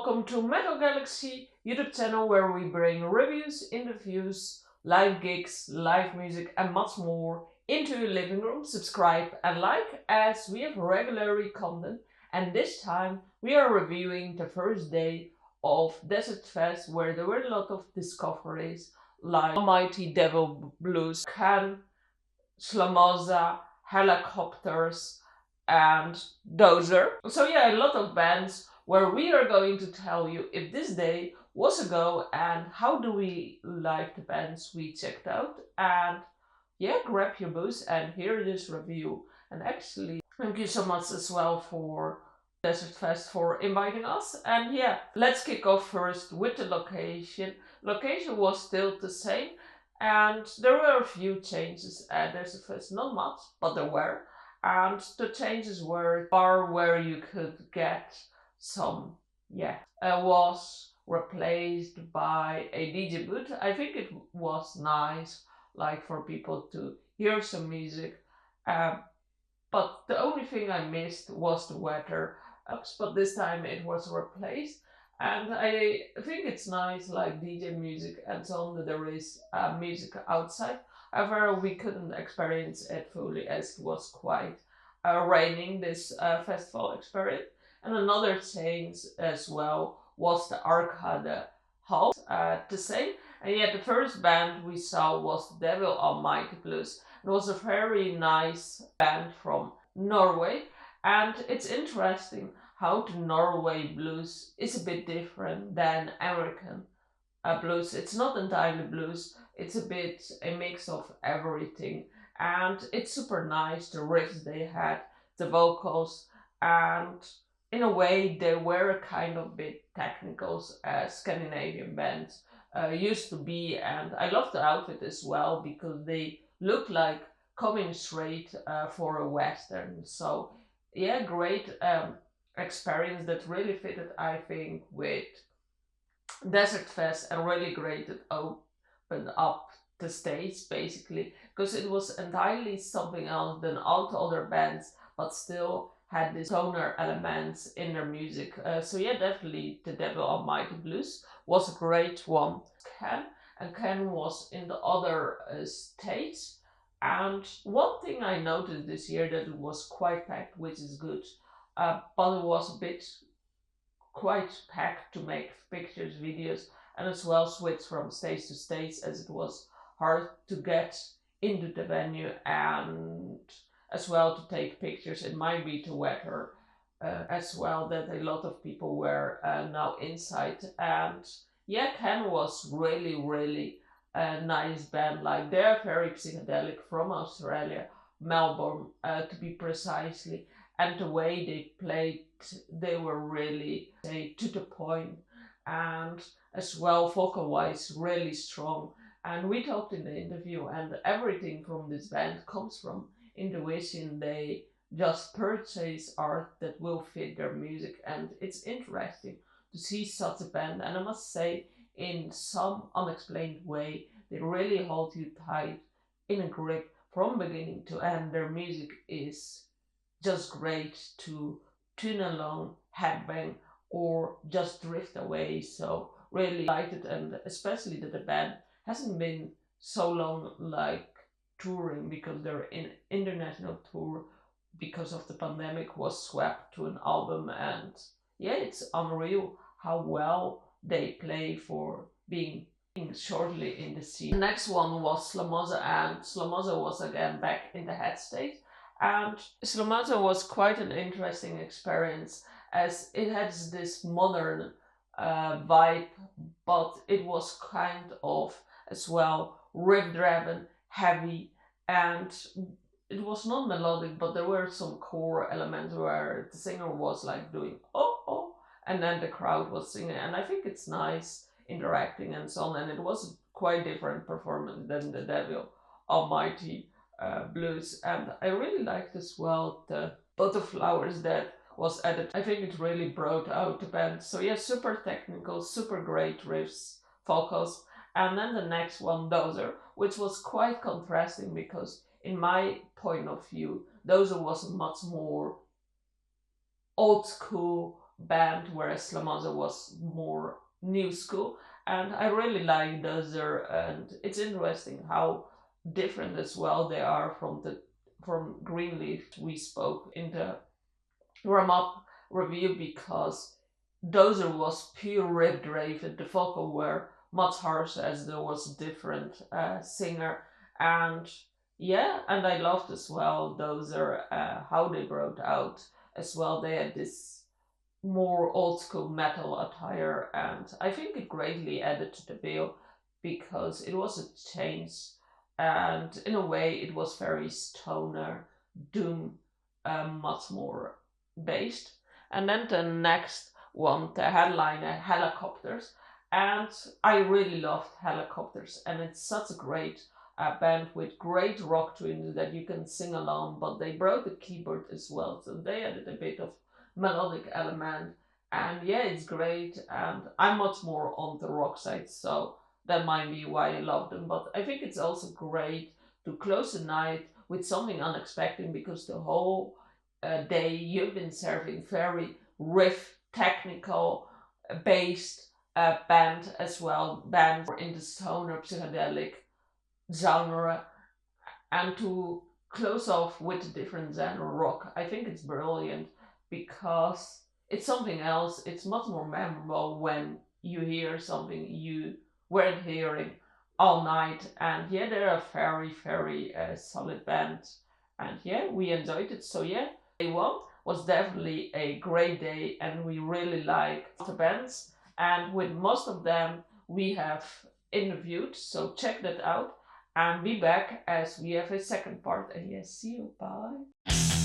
welcome to Metal Galaxy YouTube channel where we bring reviews, interviews, live gigs, live music and much more into your living room. Subscribe and like as we have regular content, and this time we are reviewing the first day of Desertfest where there were a lot of discoveries like Almighty Devil Blues, Can, Slomosa, Hellacopters and Dozer. So yeah, a lot of bands where we are going to tell you if this day was a go and how do we like the bands we checked out. And yeah, grab your booze and hear this review. And actually, thank you so much as well for Desertfest for inviting us. And yeah, let's kick off first with the location. Location was still the same, and there were a few changes at Desertfest, not much, but there were. And the changes were a bar where you could get some, was replaced by a DJ booth. I think it was nice, like for people to hear some music. But the only thing I missed was the weather. But this time it was replaced. And I think it's nice, like DJ music and so on, that there is music outside. However, we couldn't experience it fully as it was quite raining this festival experience. And another change as well was the Arcade Hall, the same. And yet the first band we saw was the Devil Almighty Blues. It was a very nice band from Norway, and it's interesting how the Norway blues is a bit different than American blues. It's not entirely blues, it's a bit a mix of everything, and it's super nice, the riffs they had, the vocals, and in a way they were kind of bit technical as Scandinavian bands used to be. And I love the outfit as well because they look like coming straight for a western. So yeah, great experience that really fitted, I think, with Desertfest, and really great that opened up the stage basically, because it was entirely something else than all the other bands, but still had these toner elements in their music. So yeah, definitely the Devil Almighty Blues was a great one. Ken was in the other stage. And one thing I noticed this year that it was quite packed, which is good, but it was a bit quite packed to make pictures, videos, and as well switch from stage to stage as it was hard to get into the venue and as well to take pictures. It might be the weather as well that a lot of people were now inside. And yeah, Ken was really a nice band. Like they're very psychedelic from Australia, Melbourne to be precisely, and the way they played, they were really to the point, and as well vocal wise really strong. And we talked in the interview, and everything from this band comes from intuition. They just purchase art that will fit their music, and it's interesting to see such a band. And I must say, in some unexplained way, they really hold you tight in a grip from beginning to end. Their music is just great to tune along, headbang, or just drift away. So really liked it, and especially that the band hasn't been so long like touring, because they're in international tour because of the pandemic, was swept to an album. And yeah, it's unreal how well they play for being shortly in the scene. The next one was Slomosa, and Slomosa was again back in the head state. And Slomosa was quite an interesting experience as it has this modern vibe, but it was kind of as well riff driven, heavy, and it was not melodic, but there were some core elements where the singer was like doing oh, and then the crowd was singing. And I think it's nice interacting and so on, and it was a quite different performance than the Devil Almighty Blues. And I really liked as well the butterflowers that was added. I think it really brought out the band. So yeah, super technical, super great riffs, vocals. And then the next one, Dozer, which was quite contrasting because in my point of view, Dozer was much more old school, band, whereas Slomosa was more new school. And I really like Dozer, and it's interesting how different as well they are from Greenleaf we spoke in the warm up review, because Dozer was pure riff rave and the vocal were much harsher as there was a different singer. And yeah, and I loved as well Dozer, how they brought out as well. They had this more old school metal attire, and I think it greatly added to the bill because it was a change, and in a way it was very stoner doom, much more based. And then the next one, the headliner, Hellacopters, and I really loved Hellacopters, and it's such a great band with great rock tunes that you can sing along, but they brought the keyboard as well, so they added a bit of melodic element. And yeah, it's great. And I'm much more on the rock side, so that might be why I love them. But I think it's also great to close the night with something unexpected, because the whole day you've been serving very riff, technical, based band as well, band in the stoner psychedelic genre, and to close off with a different genre rock. I think it's brilliant because it's something else. It's much more memorable when you hear something you weren't hearing all night. And yeah, they're a very, very solid band. And yeah, we enjoyed it. So yeah, day one was definitely a great day, and we really like the bands. And with most of them, we have interviewed. So check that out and be back as we have a second part. And yes, see you. Bye.